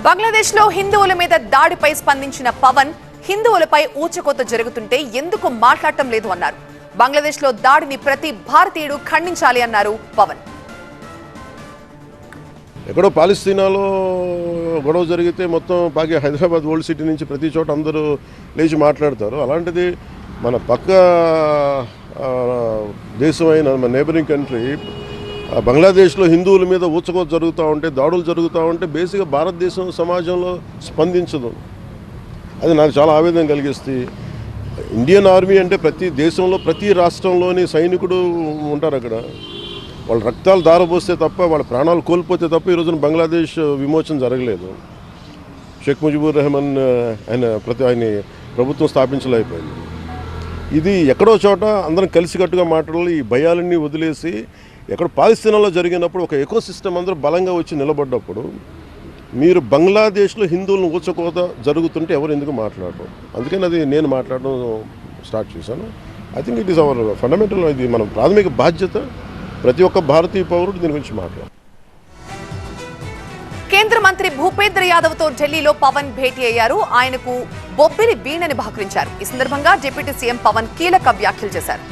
బంగ్లాదేశ్ లో హిందువుల మీద దాడిపై స్పందించిన పవన్ హిందువులపై ఊచకోత జరుగుతుంటే ఎందుకు మాట్లాడటం లేదు అన్నారు. బంగ్లాదేశ్ లో దాడిని ప్రతి భారతీయుడు ఖండించాలి అన్నారు పవన్. ఎక్కడో పాలస్తీనాలో గొడవ జరిగితే మొత్తం హైదరాబాద్ ఓల్డ్ సిటీ నుంచి ప్రతి చోట అందరూ లేచి మాట్లాడతారు. అలాంటిది మన పక్క దేశమైన మన నేబరింగ్ కంట్రీ బంగ్లాదేశ్లో హిందువుల మీద ఊచకోత జరుగుతూ ఉంటే, దాడులు జరుగుతూ ఉంటే బేసిక్గా భారతదేశం సమాజంలో స్పందించదు. అది నాకు చాలా ఆవేదన కలిగిస్తుంది. ఇండియన్ ఆర్మీ అంటే ప్రతి దేశంలో ప్రతి రాష్ట్రంలోని సైనికుడు ఉంటారు. అక్కడ వాళ్ళ రక్తాలు దారబోస్తే తప్ప, వాళ్ళ ప్రాణాలు కోల్పోతే తప్ప ఈ రోజున బంగ్లాదేశ్ విమోచన జరగలేదు. షేక్ ముజిబుర్ రెహమాన్ ఆయన ప్రభుత్వం స్థాపించలేకపోయింది. ఇది ఎక్కడో చోట అందరం కలిసికట్టుగా మాట్లాడాలి. ఈ భయాలన్నీ వదిలేసి ఎక్కడ పాలస్తీనాలో జరిగినప్పుడు ఒక ఎకో సిస్టమ్ అందరూ బలంగా వచ్చి నిలబడ్డప్పుడు మీరు బంగ్లాదేశ్లో హిందువులను ఊచకోత జరుగుతుంటే ఎవరు ఎందుకు మాట్లాడరు? అందుకని అది నేను మాట్లాడడం స్టార్ట్ చేశాను. I think it is our fundamental, ఇది మన ప్రాథమిక బాధ్యత. ప్రతి ఒక్క భారతీయ పౌరుడు దీని గురించి మాట్లాడారు. కేంద్ర మంత్రి భూపేంద్ర యాదవ్ తో ఢిల్లీలో పవన్ భేటీ అయ్యారు. ఆయనకు బొబ్బిలి వీణని బహుకరించారు. ఈ సందర్భంగా డిప్యూటీ సీఎం పవన్ కీలక వ్యాఖ్యలు చేశారు.